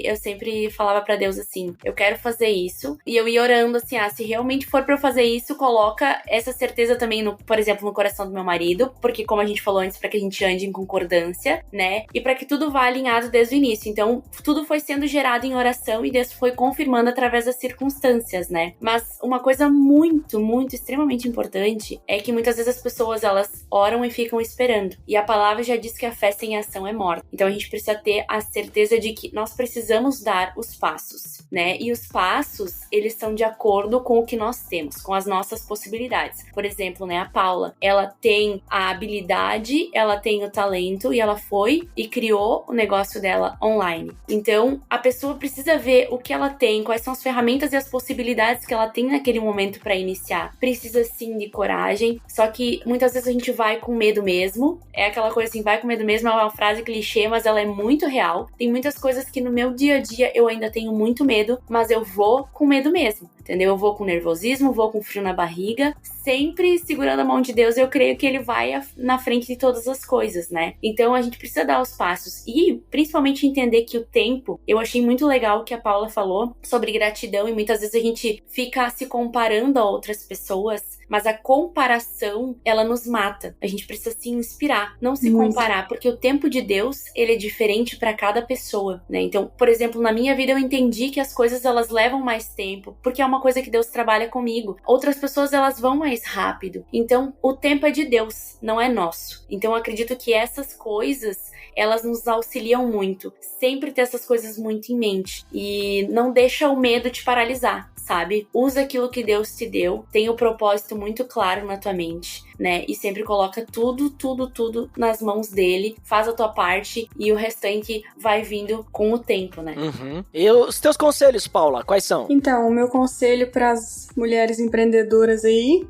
S5: eu sempre falava pra Deus assim, eu quero fazer isso, e eu ia orando assim, se realmente for pra eu fazer isso, coloca essa certeza também, por exemplo, no coração do meu marido, porque como a gente falou antes, pra que a gente ande em concordância, né, e pra que tudo vá alinhado desde o início. Então, tudo foi sendo gerado em oração e Deus foi confirmando através das circunstâncias, né. Mas uma coisa muito, muito, extremamente importante é que muitas vezes as pessoas, elas oram e ficam esperando, e a palavra já diz que a fé sem ação é morta. Então, a gente precisa ter a certeza de que nós precisamos dar os passos, né, e os passos, eles são de acordo com o que nós temos, com as nossas possibilidades. Por exemplo, né, a Paula, ela tem a habilidade, ela tem o talento e ela foi e criou o negócio dela online. Então, a pessoa precisa ver o que ela tem, quais são as ferramentas e as possibilidades que ela tem naquele momento para iniciar. Precisa sim de coragem, só que muitas vezes a gente vai com medo mesmo. É aquela coisa assim, vai com medo mesmo, é uma frase clichê, mas ela é muito real. Tem muitas coisas que no meu dia a dia eu ainda tenho muito medo, mas eu vou com medo mesmo, entendeu? Eu vou com nervosismo, vou com frio na barriga, sempre segurando a mão de Deus. Eu creio que Ele vai na frente de todas as coisas, né? Então a gente precisa dar os passos e principalmente entender que o tempo, eu achei muito legal o que a Paula falou sobre gratidão, e muitas vezes a gente fica se comparando a outras pessoas, mas a comparação, ela nos mata. A gente precisa se inspirar, não se comparar, porque o tempo de Deus, ele é diferente para cada pessoa, né? Então, por exemplo, na minha vida eu entendi que as coisas, elas levam mais tempo, porque é uma coisa que Deus trabalha comigo. Outras pessoas, elas vão mais rápido. Então, o tempo é de Deus, não é nosso. Então, eu acredito que essas coisas, elas nos auxiliam muito. Sempre ter essas coisas muito em mente. E não deixa o medo te paralisar, sabe? Usa aquilo que Deus te deu, tem o propósito muito claro na tua mente. né? E sempre coloca tudo nas mãos dele, faz a tua parte e o restante vai vindo com o tempo, né?
S4: Uhum. E os teus conselhos, Paula, quais são?
S6: Então, o meu conselho para as mulheres empreendedoras aí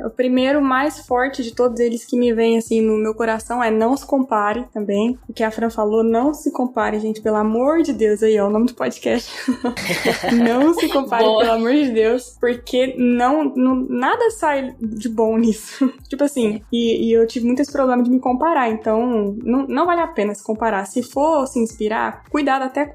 S6: o primeiro mais forte de todos eles que me vem assim no meu coração é não se compare também. O que a Fran falou, não se compare, gente, pelo amor de Deus, aí ó, o nome do podcast. Não se compare, pelo amor de Deus, porque nada sai de bom nisso. Tipo assim, e eu tive muito esse problema de me comparar, então não vale a pena se comparar. Se for se inspirar, cuidado até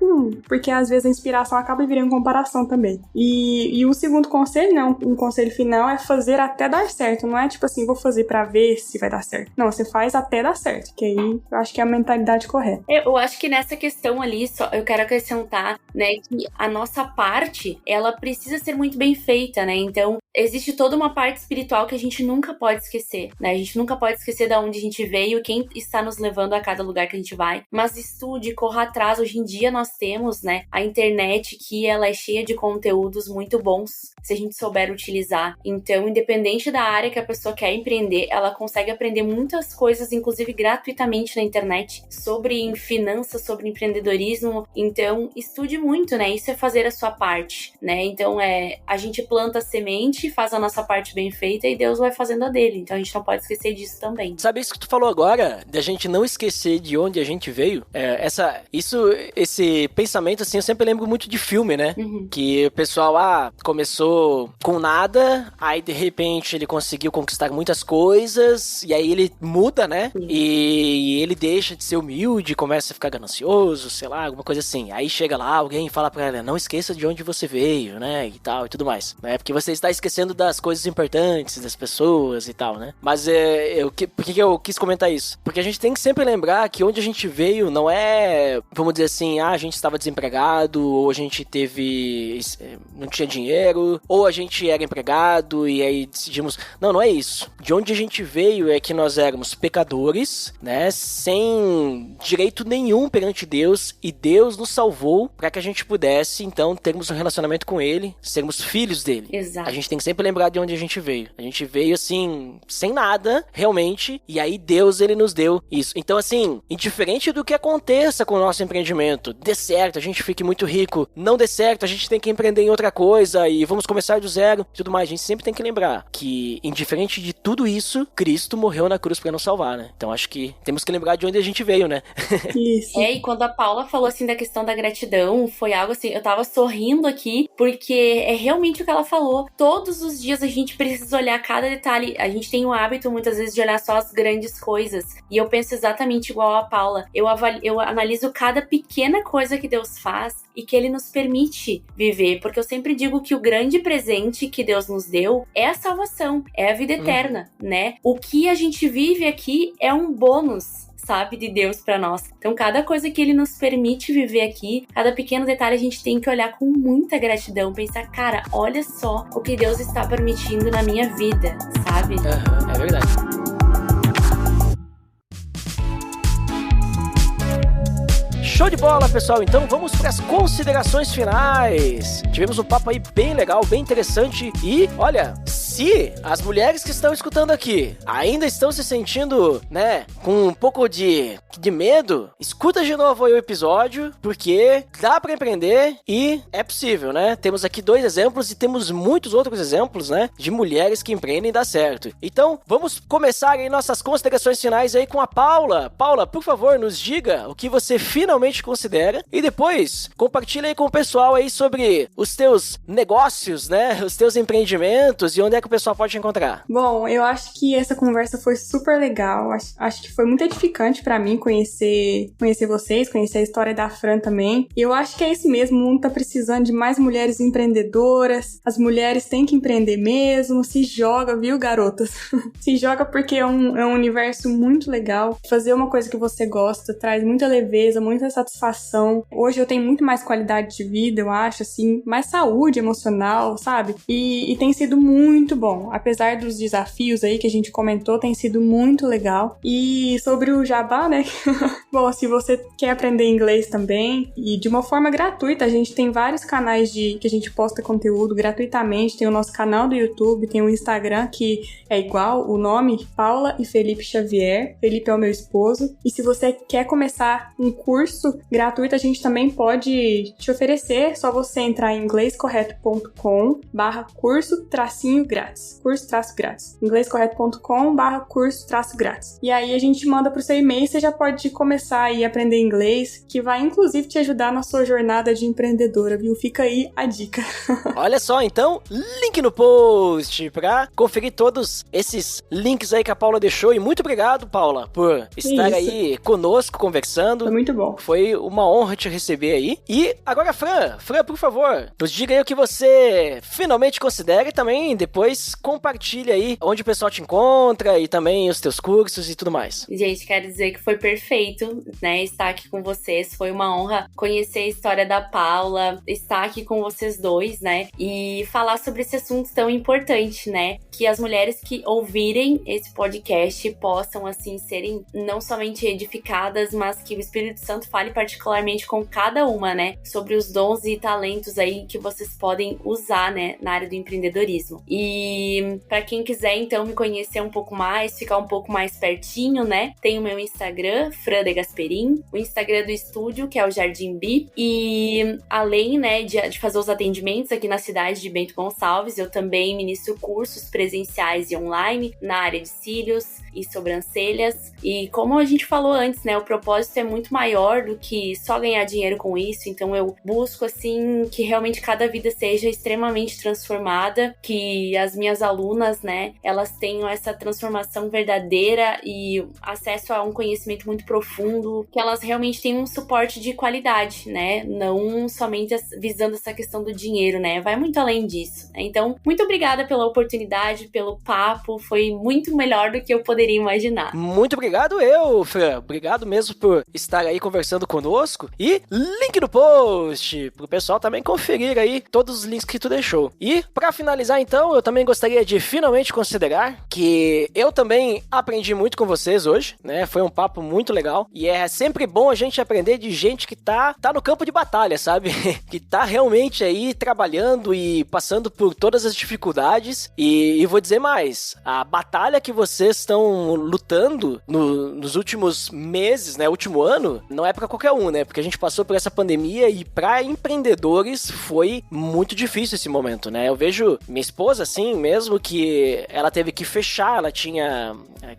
S6: porque às vezes a inspiração acaba virando comparação também. E o segundo conselho, né, um conselho final é fazer até dar certo. Não é tipo assim, vou fazer pra ver se vai dar certo. Não, você faz até dar certo, que aí eu acho que é a mentalidade correta.
S5: Eu acho que nessa questão ali, eu quero acrescentar, né, que a nossa parte, ela precisa ser muito bem feita, né? Então, existe toda uma parte espiritual que a gente nunca pode esquecer, né? A gente nunca pode esquecer de onde a gente veio, quem está nos levando a cada lugar que a gente vai. Mas estude, corra atrás. Hoje em dia nós temos, né, a internet que ela é cheia de conteúdos muito bons, se a gente souber utilizar. Então, independente da área que a pessoa quer empreender, ela consegue aprender muitas coisas, inclusive gratuitamente na internet, sobre finanças, sobre empreendedorismo. Então, estude muito, né? Isso é fazer a sua parte, né? Então, a gente planta a semente, faz a nossa parte bem feita e Deus vai fazendo a dele. Então, a gente não pode esquecer disso também.
S4: Sabe isso que tu falou agora? De a gente não esquecer de onde a gente veio? Esse pensamento, assim, eu sempre lembro muito de filme, né?
S5: Uhum.
S4: Que o pessoal, começou com nada, aí de repente ele conseguiu conquistar muitas coisas, e aí ele muda, né? E ele deixa de ser humilde, começa a ficar ganancioso, sei lá, alguma coisa assim. Aí chega lá, alguém fala pra ela, não esqueça de onde você veio, né? E tal, e tudo mais, né? Porque você está esquecendo das coisas importantes, das pessoas e tal, né? Mas por que eu quis comentar isso? Porque a gente tem que sempre lembrar que onde a gente veio não é, vamos dizer assim, a gente estava desempregado, ou a gente não tinha dinheiro, ou a gente era empregado e aí decidimos... Não é isso. De onde a gente veio é que nós éramos pecadores, né? Sem direito nenhum perante Deus, e Deus nos salvou para que a gente pudesse, então, termos um relacionamento com Ele, sermos filhos dele.
S5: Exato.
S4: A gente tem que sempre lembrar de onde a gente veio. A gente veio, assim, sem nada, realmente, e aí Deus, Ele nos deu isso. Então, assim, indiferente do que aconteça com o nosso empreendimento, dê certo, a gente fique muito rico, não dê certo, a gente tem que empreender em outra coisa e vamos começar do zero e tudo mais. A gente sempre tem que lembrar que, indiferente de tudo isso, Cristo morreu na cruz para nos salvar, né? Então, acho que temos que lembrar de onde a gente veio, né?
S6: Isso.
S5: E quando a Paula falou, assim, da questão da gratidão, foi algo assim, eu tava sorrindo aqui, porque é realmente o que ela falou. Todos os dias a gente precisa olhar cada detalhe. A gente tem o hábito, muitas vezes, de olhar só as grandes coisas. E eu penso exatamente igual a Paula. Eu analiso cada pequena coisa que Deus faz e que Ele nos permite viver. Porque eu sempre digo que o grande presente que Deus nos deu é a salvação, é a vida eterna, né? O que a gente vive aqui é um bônus, sabe, de Deus pra nós. Então, cada coisa que Ele nos permite viver aqui, cada pequeno detalhe, a gente tem que olhar com muita gratidão, pensar, cara, olha só o que Deus está permitindo na minha vida, sabe?
S4: É verdade. Show de bola, pessoal. Então vamos para as considerações finais. Tivemos um papo aí bem legal, bem interessante. E, olha, se as mulheres que estão escutando aqui ainda estão se sentindo, né, com um pouco de medo, escuta de novo aí o episódio, porque dá para empreender e é possível, né? Temos aqui 2 exemplos e temos muitos outros exemplos, né, de mulheres que empreendem e dá certo. Então, vamos começar aí nossas considerações finais aí com a Paula. Paula, por favor, nos diga o que você finalmente considera e depois compartilha aí com o pessoal aí sobre os teus negócios, né, os teus empreendimentos e onde é que o pessoal pode te encontrar.
S6: Bom, eu acho que essa conversa foi super legal, acho que foi muito edificante pra mim conhecer vocês, conhecer a história da Fran também. E eu acho que é isso mesmo, o mundo tá precisando de mais mulheres empreendedoras, as mulheres têm que empreender mesmo, se joga, viu, garotas? Se joga porque é um universo muito legal, fazer uma coisa que você gosta traz muita leveza, muita satisfação. Hoje eu tenho muito mais qualidade de vida, eu acho, assim, mais saúde emocional, sabe? E tem sido muito bom. Apesar dos desafios aí que a gente comentou, tem sido muito legal. E sobre o Jabá, né? Bom, se você quer aprender inglês também, e de uma forma gratuita, a gente tem vários canais que a gente posta conteúdo gratuitamente. Tem o nosso canal do YouTube, tem o Instagram, que é igual, o nome, Paula e Felipe Xavier. Felipe é o meu esposo. E se você quer começar um curso gratuito, a gente também pode te oferecer. Só você entrar em inglescorreto.com/curso-grátis. Curso-grátis. inglescorreto.com/curso-grátis. E aí a gente manda pro seu e-mail, você já pode começar aí a aprender inglês, que vai inclusive te ajudar na sua jornada de empreendedora, viu? Fica aí a dica.
S4: Olha só, então, link no post pra conferir todos esses links aí que a Paula deixou. E muito obrigado, Paula, por estar aí conosco, conversando.
S6: Foi muito bom.
S4: Foi uma honra te receber aí. E agora, Fran, por favor, nos diga aí o que você finalmente considera e também depois compartilha aí onde o pessoal te encontra e também os teus cursos e tudo mais.
S5: Gente, quero dizer que foi perfeito, né, estar aqui com vocês. Foi uma honra conhecer a história da Paula, estar aqui com vocês dois, né, e falar sobre esse assunto tão importante, né, que as mulheres que ouvirem esse podcast possam, assim, serem não somente edificadas, mas que o Espírito Santo fale particularmente com cada uma, né, sobre os dons e talentos aí que vocês podem usar, né, na área do empreendedorismo. E para quem quiser, então, me conhecer um pouco mais, ficar um pouco mais pertinho, né, tem o meu Instagram, Fran de Gasperin, o Instagram do estúdio, que é o Jardim Bi, e além, né, de fazer os atendimentos aqui na cidade de Bento Gonçalves, eu também ministro cursos presenciais e online na área de cílios e sobrancelhas. E como a gente falou antes, né, o propósito é muito maior do que só ganhar dinheiro com isso, então eu busco, assim, que realmente cada vida seja extremamente transformada, que as minhas alunas, né, elas tenham essa transformação verdadeira e acesso a um conhecimento muito profundo, que elas realmente tenham um suporte de qualidade, né, não somente visando essa questão do dinheiro, né, vai muito além disso, né? Então, muito obrigada pela oportunidade, pelo papo, foi muito melhor do que eu poderia imaginar.
S4: Muito obrigado Fran. Obrigado mesmo por estar aí conversando conosco. E link no post pro pessoal também conferir aí todos os links que tu deixou. E pra finalizar então, eu também gostaria de finalmente considerar que eu também aprendi muito com vocês hoje, né? Foi um papo muito legal. E é sempre bom a gente aprender de gente que tá no campo de batalha, sabe? Que tá realmente aí trabalhando e passando por todas as dificuldades. E vou dizer mais, a batalha que vocês estão lutando nos últimos meses, né, último ano, não é pra qualquer um, né, porque a gente passou por essa pandemia e pra empreendedores foi muito difícil esse momento, né, eu vejo minha esposa, assim, mesmo que ela teve que fechar, ela tinha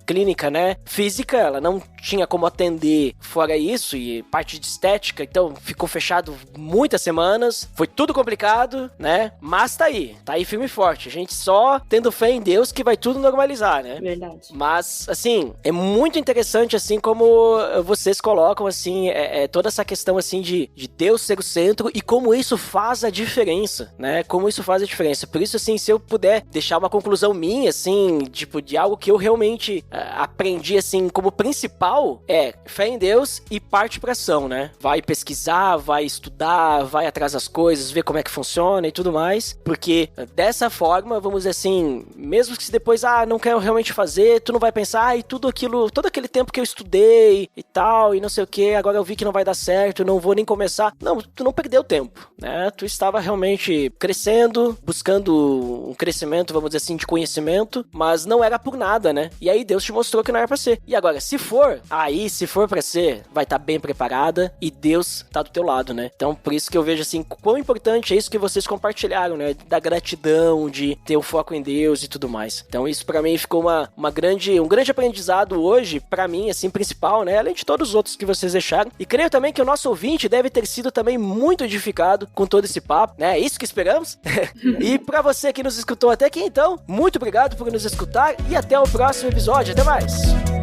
S4: clínica, né, física, ela não tinha como atender fora isso e parte de estética, então ficou fechado muitas semanas, foi tudo complicado, né, mas tá aí firme e forte, a gente só tendo fé em Deus que vai tudo normalizar, né.
S5: Verdade.
S4: Mas, assim, é muito interessante, assim, como vocês colocam, assim, toda essa questão, assim, de Deus ser o centro e como isso faz a diferença, né? Como isso faz a diferença. Por isso, assim, se eu puder deixar uma conclusão minha, assim, tipo, de algo que eu realmente aprendi, assim, como principal, é fé em Deus e parte pra ação, né? Vai pesquisar, vai estudar, vai atrás das coisas, ver como é que funciona e tudo mais, porque dessa forma, vamos dizer assim, mesmo que se depois, não quero realmente fazer, tu não vai pensar, e todo aquele tempo que eu estudei e tal, e não sei o que, agora eu vi que não vai dar certo, não vou nem começar. Não, tu não perdeu tempo, né? Tu estava realmente crescendo, buscando um crescimento, vamos dizer assim, de conhecimento, mas não era por nada, né? E aí Deus te mostrou que não era pra ser. E agora, se for pra ser, vai estar bem preparada e Deus tá do teu lado, né? Então, por isso que eu vejo, assim, quão importante é isso que vocês compartilharam, né? Da gratidão, de ter o foco em Deus e tudo mais. Então, isso pra mim ficou um grande aprendizado hoje, pra mim, assim, principal, né? Além de todos os outros que vocês deixaram. E creio também que o nosso ouvinte deve ter sido também muito edificado com todo esse papo, né? É isso que esperamos. E pra você que nos escutou até aqui, então, muito obrigado por nos escutar e até o próximo episódio. Até mais!